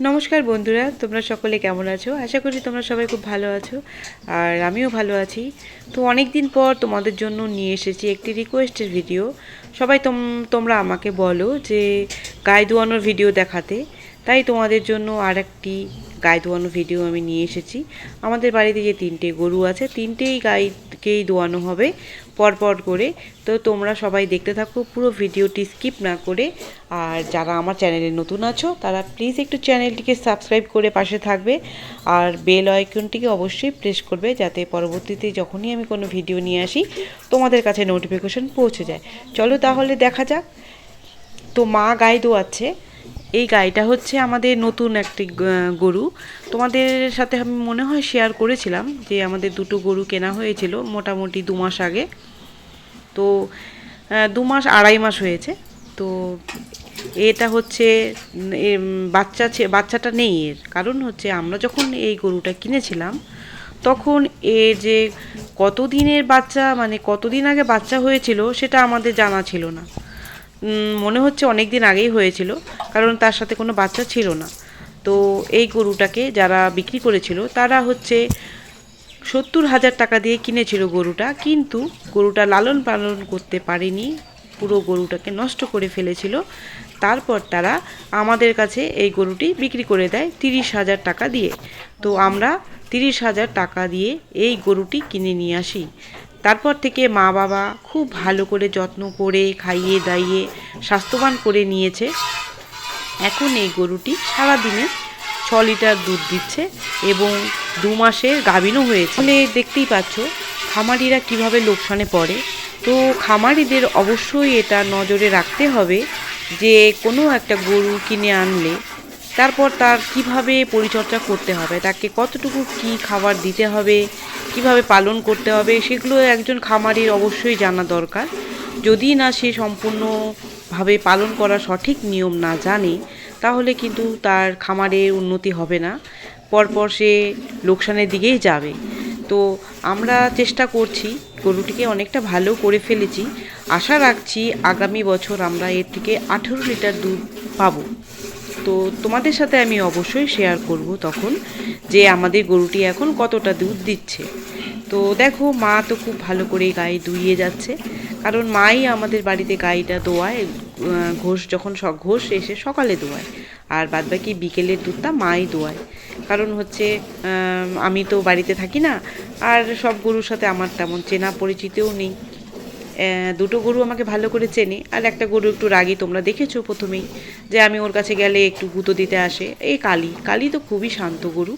নমস্কার বন্ধুরা, তোমরা সকলে কেমন আছো? আশা করি তোমরা সবাই খুব ভালো আছো, আর আমিও ভালো আছি। তো অনেক দিন পর তোমাদের জন্য নিয়ে এসেছি একটি রিকোয়েস্টের ভিডিও। সবাই তোমরা আমাকে বলো যে গায়ে ধোয়ানোর ভিডিও দেখাতে, তাই তোমাদের জন্য আর একটি গায়ে ধোয়ানো ভিডিও আমি নিয়ে এসেছি। আমাদের বাড়িতে যে 3টে গরু আছে, 3টেই গাইকেই ধোয়ানো হবে পরপর করে। তো তোমরা সবাই দেখতে থাকো পুরো ভিডিওটি স্কিপ না করে। আর যারা আমার চ্যানেলে নতুন আছো তারা প্লিজ একটু চ্যানেলটিকে সাবস্ক্রাইব করে পাশে থাকবে, আর বেল আইকনটিকে অবশ্যই প্রেস করবে, যাতে পরবর্তীতে যখনই আমি কোনো ভিডিও নিয়ে আসি তোমাদের কাছে নোটিফিকেশন পৌঁছে যায়। চলো তাহলে দেখা যাক। তো মা গাই দোয়াচ্ছে। এই গাইটা হচ্ছে আমাদের নতুন একটি গরু। তোমাদের সাথে আমি মনে হয় শেয়ার করেছিলাম যে আমাদের 2টো গরু কেনা হয়েছিল মোটামুটি 2 মাস আগে। তো 2 মাস 2.5 মাস হয়েছে। তো এটা হচ্ছে বাচ্চাটা নেই। এর কারণ হচ্ছে আমরা যখন এই গরুটা কিনেছিলাম তখন এর যে কতদিনের বাচ্চা, মানে কতদিন আগে বাচ্চা হয়েছিল সেটা আমাদের জানা ছিল না। মনে হচ্ছে অনেক দিন আগেই হয়েছিল, কারণ তার সাথে কোনো বাচ্চা ছিল না। তো এই গরুটাকে যারা বিক্রি করেছিল তারা হচ্ছে 70,000 টাকা দিয়ে কিনেছিল গরুটা, কিন্তু গরুটা লালন পালন করতে পারেনি, পুরো গরুটাকে নষ্ট করে ফেলেছিল। তারপর তারা আমাদের কাছে এই গরুটি বিক্রি করে দেয় 30,000 টাকা দিয়ে। তো আমরা 30,000 টাকা দিয়ে এই গরুটি কিনে নিয়ে আসি। তারপর থেকে মা বাবা খুব ভালো করে যত্ন করে খাইয়ে দাইয়ে স্বাস্থ্যবান করে নিয়েছে। এখন এই গরুটি সারাদিনে 6 লিটার দুধ দিচ্ছে এবং 2 মাসের গাভীনও হয়েছে। তাহলে দেখতেই পাচ্ছ খামারিরা কিভাবে লোকসানে পড়ে। তো খামারিদের অবশ্যই এটা নজরে রাখতে হবে যে কোনো একটা গরু কিনে আনলে তারপর তার কিভাবে পরিচর্যা করতে হবে, তাকে কতটুকু কি খাবার দিতে হবে, কিভাবে পালন করতে হবে, সেগুলো একজন খামারির অবশ্যই জানা দরকার। যদি না সে সম্পূর্ণভাবে পালন করা সঠিক নিয়ম না জানে, তাহলে কিন্তু তার খামারের উন্নতি হবে না, পরপর সে লোকসানের দিকেই যাবে। তো আমরা চেষ্টা করছি, গরুটিকে অনেকটা ভালো করে ফেলেছি। আশা রাখছি আগামী বছর আমরা এর থেকে 18 লিটার দুধ পাবো। তো তোমাদের সাথে আমি অবশ্যই শেয়ার করব তখন যে আমাদের গরুটি এখন কতটা দুধ দিচ্ছে। তো দেখো মা তো খুব ভালো করে গাই দুইয়ে যাচ্ছে, কারণ মাই আমাদের বাড়িতে গাইটা দোয়ায়। ঘোষ এসে সকালে দোয়ায়, আর বাদবাকি বিকেলের দুধটা মাই দোয়ায়। কারণ হচ্ছে আমি তো বাড়িতে থাকি না, আর সব গরুর সাথে আমার তেমন চেনা পরিচিতও নেই। 2টো গরু আমাকে ভালো করে চেনে, আর একটা গরু একটু রাগী, তোমরা দেখেছো প্রথমেই যে আমি ওর কাছে গেলে একটু গুঁতো দিতে আসে। এই কালী তো খুবই শান্ত গরু।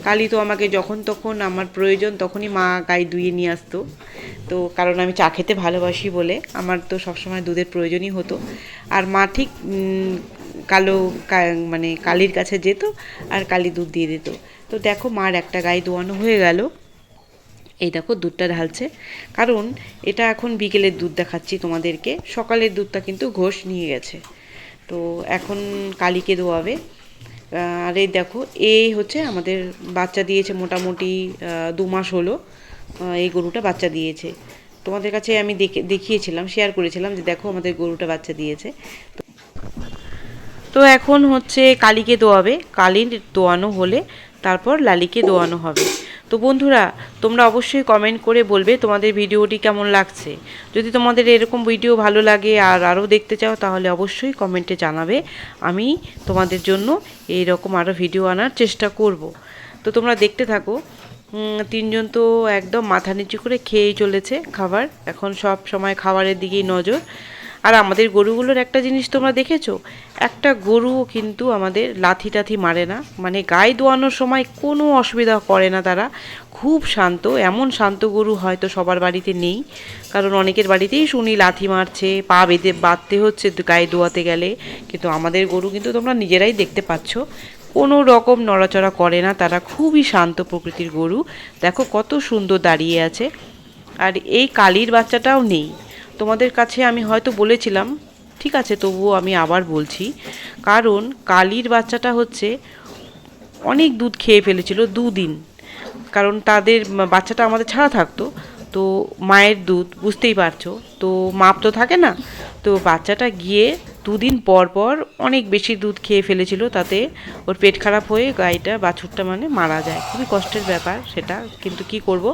কালী তো আমাকে যখন তখন আমার প্রয়োজন তখনই মা গাই দুইয়ে নিয়ে আসতো। তো কারণ আমি চা খেতে ভালোবাসি বলে আমার তো সবসময় দুধের প্রয়োজনই হতো। আর মা ঠিক মানে কালীর কাছে যেত আর কালী দুধ দিয়ে দিত। তো দেখো মার একটা গাই দোয়ানো হয়ে গেল। এই দেখো দুধটা ঢালছে, কারণ এটা এখন বিকেলের দুধ দেখাচ্ছি তোমাদেরকে, সকালের দুধটা কিন্তু ঘোষ নিয়ে গেছে। তো এখন কালীকে দোয়াবে। আর এই দেখো এই হচ্ছে আমাদের বাচ্চা দিয়েছে মোটামুটি 2 মাস হলো এই গরুটা বাচ্চা দিয়েছে। তোমাদের কাছে আমি দেখিয়েছিলাম, শেয়ার করেছিলাম যে দেখো আমাদের গরুটা বাচ্চা দিয়েছে। তো এখন হচ্ছে কালীকে দোয়াবে, কালীর দোয়ানো হলে তারপর লালিকে দোয়ানো হবে। তো বন্ধুরা, তোমরা অবশ্যই কমেন্ট করে বলবে তোমাদের ভিডিওটি কেমন লাগছে। যদি তোমাদের এরকম ভিডিও ভালো লাগে আর আরও দেখতে চাও, তাহলে অবশ্যই কমেন্টে জানাবে। আমি তোমাদের জন্য এইরকম আরও ভিডিও আনার চেষ্টা করব। তো তোমরা দেখতে থাকো। 3জন তো একদম মাথা নিচু করে খেয়েই চলেছে খাবার, এখন সব সময় খাবারের দিকেই নজর। আর আমাদের গরুগুলোর একটা জিনিস তোমরা দেখেছো, একটা গরুও কিন্তু আমাদের লাথি টাথি মারে না, মানে গায়ে দোয়ানোর সময় কোনো অসুবিধা করে না তারা, খুব শান্ত। এমন শান্ত গরু হয়তো সবার বাড়িতে নেই, কারণ অনেকের বাড়িতেই শুনি লাথি মারছে, পা বাঁধতে হচ্ছে গায়ে দোয়াতে গেলে। কিন্তু আমাদের গরু কিন্তু তোমরা নিজেরাই দেখতে পাচ্ছ, কোনো রকম নড়াচড়া করে না তারা, খুবই শান্ত প্রকৃতির গরু। দেখো কত সুন্দর দাঁড়িয়ে আছে। আর এই কালির বাচ্চাটাও নেই, তোমাদের কাছে আমি হয়তো বলেছিলাম, ঠিক আছে তবুও আমি আবার বলছি, কারণ কালির বাচ্চাটা হচ্ছে অনেক দুধ খেয়ে ফেলেছিল 2 দিন, কারণ তাদের বাচ্চাটা আমাদের ছাড়া থাকতো। তো মায়ের দুধ বুঝতেই পারছো, তো মাপ তো থাকে না। তো বাচ্চাটা গিয়ে 2 দিন পর পর অনেক বেশি দুধ খেয়ে ফেলেছিল, তাতে ওর পেট খারাপ হয়ে গাইটা বাছুরটা মানে মারা যায়। খুবই কষ্টের ব্যাপার সেটা, কিন্তু কি করব।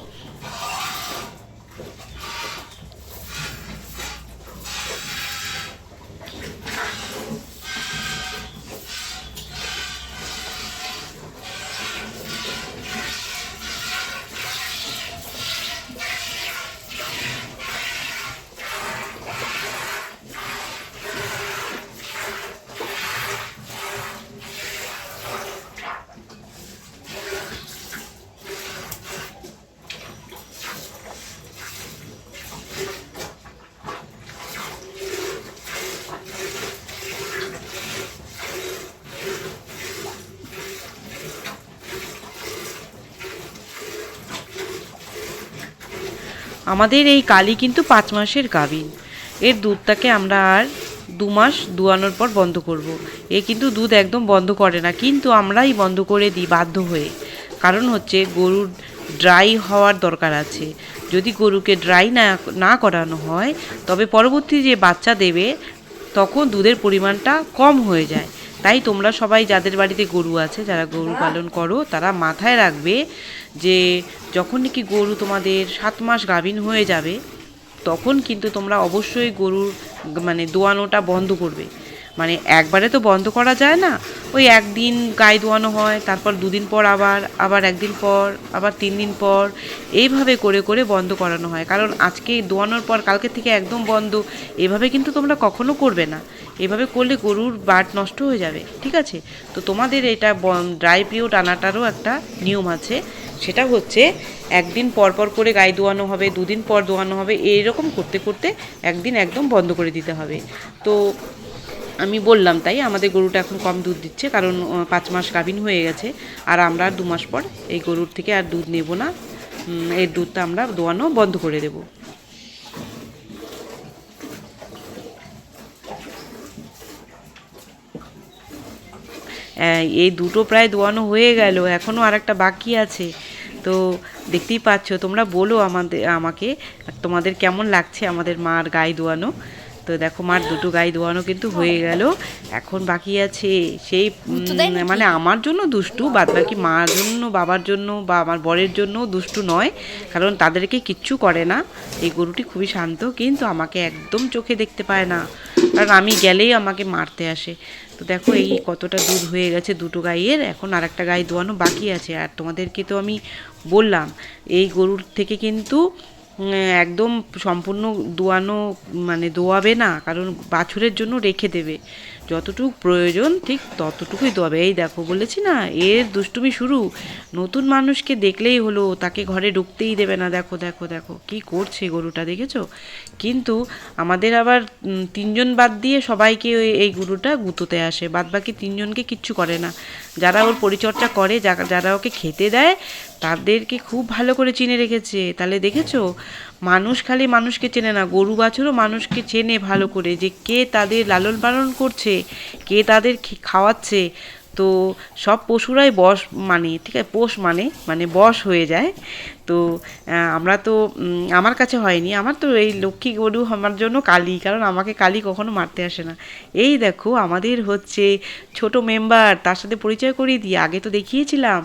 আমাদের এই কালি কিন্তু 5 মাসের গাভীন। এর দুধটাকে আমরা আর 2 মাস দুয়ানোর পর বন্ধ করব। এ কিন্তু দুধ একদম বন্ধ করে না, কিন্তু আমরাই বন্ধ করে দিই বাধ্য হয়ে। কারণ হচ্ছে গরুর ড্রাই হওয়ার দরকার আছে। যদি গরুকে ড্রাই না করানো হয়, তবে পরবর্তী যে বাচ্চা দেবে তখন দুধের পরিমাণটা কম হয়ে যায়। তাই তোমরা সবাই যাদের বাড়িতে গরু আছে, যারা গরু পালন করো, তারা মাথায় রাখবে যে যখন নাকি গরু তোমাদের 7 মাস গাভীন হয়ে যাবে, তখন কিন্তু তোমরা অবশ্যই গরুর মানে দোয়ানোটা বন্ধ করবে। মানে একবারে তো বন্ধ করা যায় না, ওই একদিন গায়ে দোয়ানো হয়, তারপর 2 দিন পর আবার একদিন পর, আবার 3 দিন পর, এইভাবে করে করে বন্ধ করানো হয়। কারণ আজকে দোয়ানোর পর কালকে থেকে একদম বন্ধ, এভাবে কিন্তু তোমরা কখনো করবে না। এভাবে করলে গরুর বাট নষ্ট হয়ে যাবে, ঠিক আছে? তো তোমাদের এটা ড্রাই পিরিয়ড আনাটারও একটা নিয়ম আছে। সেটা হচ্ছে একদিন পর পর করে গায়ে দোয়ানো হবে, 2 দিন পর দোয়ানো হবে, এইরকম করতে করতে একদিন একদম বন্ধ করে দিতে হবে। তো আমি বললাম, তাই আমাদের গরুটা এখন কম দুধ দিচ্ছে, কারণ 5 মাস গাভীন হয়ে গেছে। আর আমরা আর 2 মাস পর এই গরুর থেকে আর দুধ নেব না, এর দুধটা আমরা দোয়ানো বন্ধ করে দেব। এই দুটো প্রায় দোয়ানো হয়ে গেল, এখনও আর একটা বাকি আছে। তো দেখতেই পাচ্ছ, তোমরা বলো আমাকে তোমাদের কেমন লাগছে আমাদের মার গায়ে দোয়ানো। তো দেখো, মার দুটো গায়ে দোয়ানো কিন্তু হয়ে গেল। এখন বাকি আছে সেই মানে আমার জন্য দুষ্টু, বাদ বাকি মার জন্য, বাবার জন্য বা আমার বরের জন্য দুষ্টু নয়, কারণ তাদেরকে কিচ্ছু করে না। এই গরুটি খুবই শান্ত, কিন্তু আমাকে একদম চোখে দেখতে পায় না, কারণ আমি গেলেই আমাকে মারতে আসে। তো দেখো এই কতটা দুধ হয়ে গেছে দুটো গাইয়ের, এখন আর একটা গায়ে দোয়ানো বাকি আছে। আর তোমাদেরকে তো আমি বললাম, এই গরুর থেকে কিন্তু একদম সম্পূর্ণ দোয়ানো মানে দোয়াবে না, কারণ বাছুরের জন্য রেখে দেবে। যতটুকু প্রয়োজন ঠিক ততটুকুই দোয়াবে। এই দেখো, বলেছি না, এর দুষ্টুমি শুরু। নতুন মানুষকে দেখলেই হলো, তাকে ঘরে ঢুকতেই দেবে না। দেখো দেখো দেখো কি করছে গরুটা, দেখেছো? কিন্তু আমাদের আবার 3জন বাদ দিয়ে সবাইকে এই গরুটা গুঁতোতে আসে, বাদ বাকি 3জনকে কিচ্ছু করে না। যারা ওর পরিচর্যা করে, যারা ওকে খেতে দেয়, তাদেরকে খুব ভালো করে চিনে রেখেছে। তাহলে দেখেছো, মানুষ খালি মানুষকে চেনে না, গরু বাছুরও মানুষকে চেনে ভালো করে, যে কে তাদের লালন পালন করছে, কে তাদের খাওয়াচ্ছে। তো সব পশুরাই বশ মানে, ঠিক আছে, পোষ মানে মানে বশ হয়ে যায়। তো আমরা তো আমার কাছে হয়নি, আমার তো এই লক্ষ্মী গরু আমার জন্য কালী, কারণ আমাকে কালী কখনো মারতে আসে না। এই দেখো আমাদের হচ্ছে ছোট মেম্বার, তার সাথে পরিচয় করিয়ে দিই। আগে তো দেখিয়েছিলাম,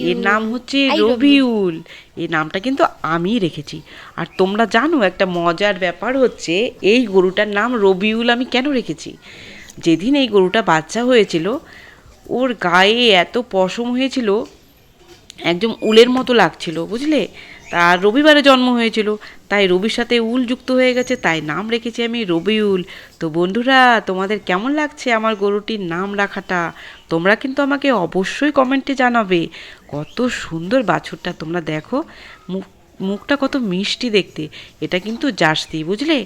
এর নাম হচ্ছে রবিউল। এই নামটা কিন্তু আমি রেখেছি। আর তোমরা জানো একটা মজার ব্যাপার হচ্ছে, এই গরুটার নাম রবিউল আমি কেন রেখেছি? যেদিন এই গরুটা বাচ্চা হয়েছিল, ওর গায়ে এত পশম হয়েছিল, একদম উলের মতো লাগছিল, বুঝলে? তার রবিবারে জন্ম হয়েছিল, তাই রবির সাথে উল যুক্ত হয়ে গেছে, তাই নাম রেখেছি আমি রবিউল। তো বন্ধুরা, তোমাদের কেমন লাগছে আমার গরুটির নাম রাখাটা? তোমরা কিন্তু আমাকে অবশ্যই কমেন্টে জানাবে। কত সুন্দর বাছুরটা, তোমরা দেখো, মুখটা কত মিষ্টি দেখতে। এটা কিন্তু জার্সি, বুঝলে?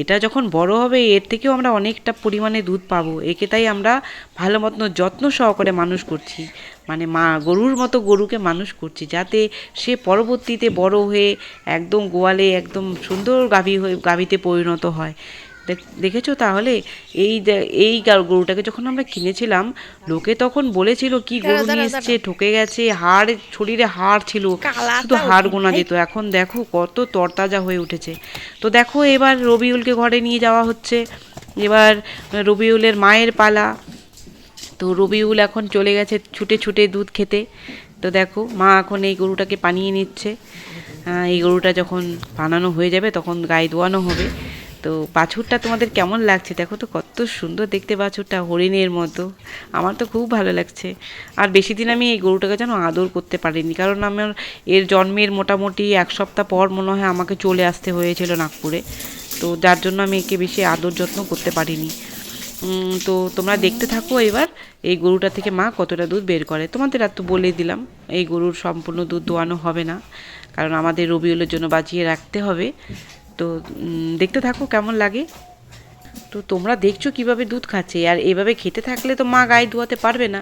এটা যখন বড় হবে, এর থেকেও আমরা অনেকটা পরিমাণে দুধ পাবো। একে তাই আমরা ভালো মতো যত্ন সহকারে মানুষ করছি, মানে গরুর মতো গরুকে মানুষ করছি, যাতে সে পরবর্তীতে বড় হয়ে একদম গোয়ালে একদম সুন্দর গাভীতে পরিণত হয়। দেখেছো তাহলে? এই গরুটাকে যখন আমরা কিনেছিলাম, লোকে তখন বলেছিল কি গরু নিয়ে এসছে, ঠকে গেছে, হাড় শরীরে হাড় ছিল, শুধু হাড় গোনা যেত। এখন দেখো কত তরতাজা হয়ে উঠেছে। তো দেখো এবার রবিউলকে ঘরে নিয়ে যাওয়া হচ্ছে। এবার রবিউলের মায়ের পালা। তো রবিউল এখন চলে গেছে ছুটে ছুটে দুধ খেতে। তো দেখো মা এখন এই গরুটাকে পানিয়ে নিচ্ছে। এই গরুটা যখন বানানো হয়ে যাবে তখন গায়ে দোয়ানো হবে। তো বাছুরটা তোমাদের কেমন লাগছে? দেখো তো কত সুন্দর দেখতে বাছুরটা, হরিণের মতো। আমার তো খুব ভালো লাগছে। আর বেশি দিন আমি এই গরুটাকে যেন আদর করতে পারিনি, কারণ আমার এর জন্মের মোটামুটি 1 সপ্তাহ পর মনে হয় আমাকে চলে আসতে হয়েছিল নাগপুরে। তো যার জন্য আমি একে বেশি আদর যত্ন করতে পারিনি। তো তোমরা দেখতে থাকো এবার এই গরুটা থেকে মা কতটা দুধ বের করে। তোমাদের আর তো বলে দিলাম এই গরুর সম্পূর্ণ দুধ দোয়ানো হবে না, কারণ আমাদের রবিউলের জন্য বাঁচিয়ে রাখতে হবে। তো দেখতে থাকো কেমন লাগে। তো তোমরা দেখছো কিভাবে দুধ খাচ্ছে, আর এভাবে খেতে থাকলে তো মা গায়ে ধোয়াতে পারবে না।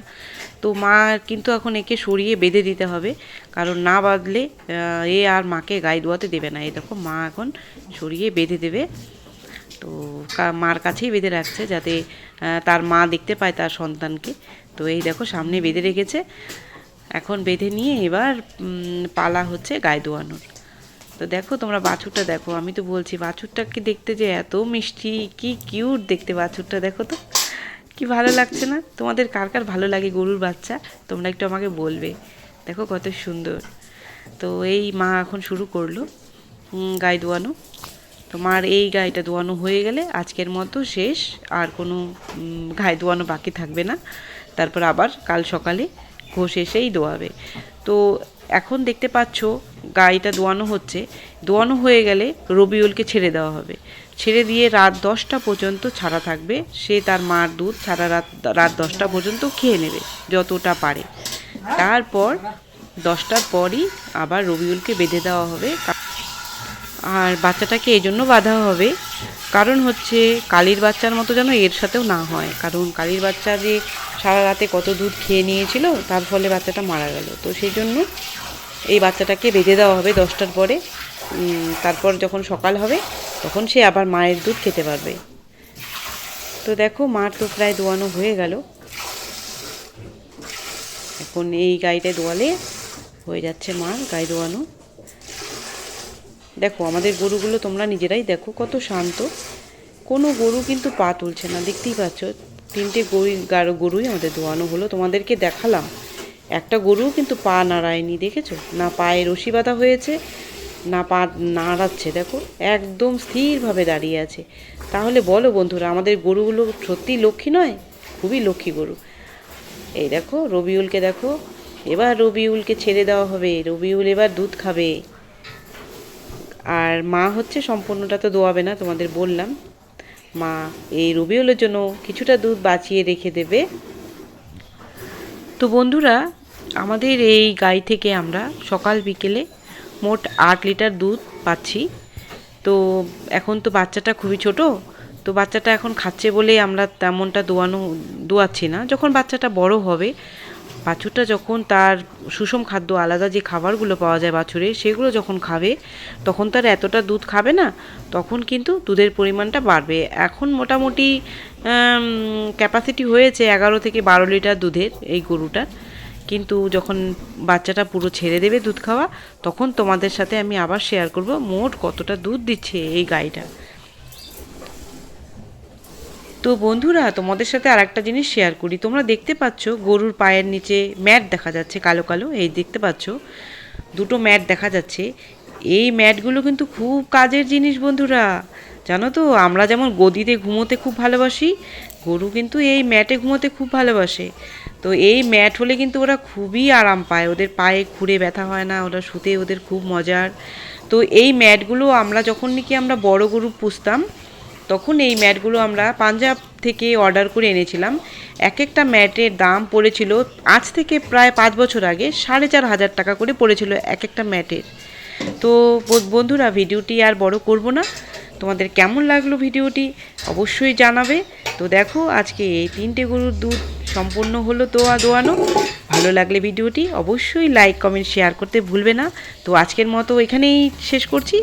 তো মা কিন্তু এখন একে সরিয়ে বেঁধে দিতে হবে, কারণ না বাঁধলে এ আর মাকে গায়ে ধোয়াতে দেবে না। এই দেখো মা এখন সরিয়ে বেঁধে দেবে। তো মার কাছেই বেঁধে রাখছে, যাতে তার মা দেখতে পায় তার সন্তানকে। তো এই দেখো সামনে বেঁধে রেখেছে। এখন বেঁধে নিয়ে এবার পালা হচ্ছে গায়ে দোয়ানোর। তো দেখো তোমরা বাছুরটা দেখো, আমি তো বলছি বাছুরটাকে দেখতে যে এত মিষ্টি, কি কিউট দেখতে বাছুরটা। দেখো তো কি ভালো লাগছে না? তোমাদের কার কার ভালো লাগে গরুর বাচ্চা, তোমরা একটু আমাকে বলবে। দেখো কত সুন্দর। তো এই মা এখন শুরু করলো গায়ে দোয়ানো। তো মার এই গায়েটা দোয়ানো হয়ে গেলে আজকের মতো শেষ, আর কোনো গায়ে দোয়ানো বাকি থাকবে না। তারপর আবার কাল সকালে ঘোষ এসেই দোয়াবে। তো এখন দেখতে পাচ্ছ গাইটা দোয়ানো হচ্ছে। দোয়ানো হয়ে গেলে রবিউলকে ছেড়ে দেওয়া হবে। ছেড়ে দিয়ে রাত 10টা পর্যন্ত ছাড়া থাকবে। সে তার মার দুধ সারা রাত 10টা পর্যন্ত খেয়ে নেবে যতটা পারে। তারপর 10টার পরই আবার রবিউলকে বেঁধে দেওয়া হবে। আর বাচ্চাটাকে এই জন্য বাঁধা হবে, কারণ হচ্ছে কালির বাচ্চার মতো যেন এর সাথেও না হয়। কারণ কালির বাচ্চা যে সারা রাতে কত দুধ খেয়ে নিয়েছিল, তার ফলে বাচ্চাটা মারা গেল। তো সেই জন্য এই বাচ্চাটাকে বেঁধে দেওয়া হবে 10টার পরে। তারপর যখন সকাল হবে তখন সে আবার মায়ের দুধ খেতে পারবে। তো দেখো মার তো প্রায় দোয়ানো হয়ে গেল। এখন এই গাইটায় দোয়ালে হয়ে যাচ্ছে মার গায়ে দোয়ানো। দেখো আমাদের গরুগুলো তোমরা নিজেরাই দেখো কত শান্ত। কোনো গরু কিন্তু পা তুলছে না, দেখতেই পাচ্ছ। 3টে গরুই আমাদের দোয়ানো হলো, তোমাদেরকে দেখালাম। একটা গরুও কিন্তু পা নাড়ায়নি, দেখেছো? না পায়ে রশি বাঁধা হয়েছে, না পা নাড়াচ্ছে। দেখো একদম স্থিরভাবে দাঁড়িয়ে আছে। তাহলে বলো বন্ধুরা, আমাদের গরুগুলো সত্যি লক্ষ্মী নয়? খুবই লক্ষ্মী গরু। এই দেখো রবিউলকে দেখো, এবার রবিউলকে ছেড়ে দেওয়া হবে। রবিউল এবার দুধ খাবে। আর মা হচ্ছে সম্পূর্ণটা তো দোয়াবে না, তোমাদের বললাম। মা এই রবিউলের জন্য কিছুটা দুধ বাঁচিয়ে রেখে দেবে। তো বন্ধুরা, আমাদের এই গাই থেকে আমরা সকাল বিকেলে মোট 8 লিটার দুধ পাচ্ছি। তো এখন তো বাচ্চাটা খুবই ছোট, তো বাচ্চাটা এখন খাচ্ছে বলেই আমরা তেমনটা দোয়াচ্ছি না। যখন বাচ্চাটা বড় হবে, বাছুরটা যখন তার সুষম খাদ্য, আলাদা যে খাবারগুলো পাওয়া যায় বাছুরে, সেগুলো যখন খাবে, তখন তার এতটা দুধ খাবে না, তখন কিন্তু দুধের পরিমাণটা বাড়বে। এখন মোটামুটি ক্যাপাসিটি হয়েছে 11 থেকে 12 লিটার দুধের এই গরুটার। কিন্তু যখন বাচ্চাটা পুরো ছেড়ে দেবে দুধ খাওয়া, তখন তোমাদের সাথে আমি আবার শেয়ার করব মোট কতটা দুধ দিচ্ছে এই গাইটা। তো বন্ধুরা, তোমাদের সাথে আর একটা জিনিস শেয়ার করি। তোমরা দেখতে পাচ্ছ গরুর পায়ের নিচে ম্যাট দেখা যাচ্ছে কালো কালো, এই দেখতে পাচ্ছ 2টো ম্যাট দেখা যাচ্ছে। এই ম্যাটগুলো কিন্তু খুব কাজের জিনিস বন্ধুরা, জানো তো? আমরা যেমন গদিতে ঘুমোতে খুব ভালোবাসি, গরু কিন্তু এই ম্যাটে ঘুমোতে খুব ভালোবাসে। তো এই ম্যাট হলে কিন্তু ওরা খুবই আরাম পায়, ওদের পায়ে খুঁড়ে ব্যথা হয় না, ওরা শুতে ওদের খুব মজার। তো এই ম্যাটগুলো আমরা যখন নাকি আমরা বড় গরু পুষতাম, তখন এই ম্যাটগুলো আমরা পাঞ্জাব থেকে অর্ডার করে এনেছিলাম। এক একটা ম্যাটের দাম পড়েছিল, আজ থেকে প্রায় 5 বছর আগে 4,500 টাকা করে পড়েছিল এক একটা ম্যাটের। তো বন্ধুরা, ভিডিওটি আর বড় করব না। তোমাদের কেমন লাগলো ভিডিওটি অবশ্যই জানাবে। তো দেখো আজকে এই 3টে গরুর দুধ সম্পূর্ণ হলো দোয়ানো। ভালো লাগলে ভিডিওটি অবশ্যই লাইক কমেন্ট শেয়ার করতে ভুলবে না। তো আজকের মতো এখানেই শেষ করছি।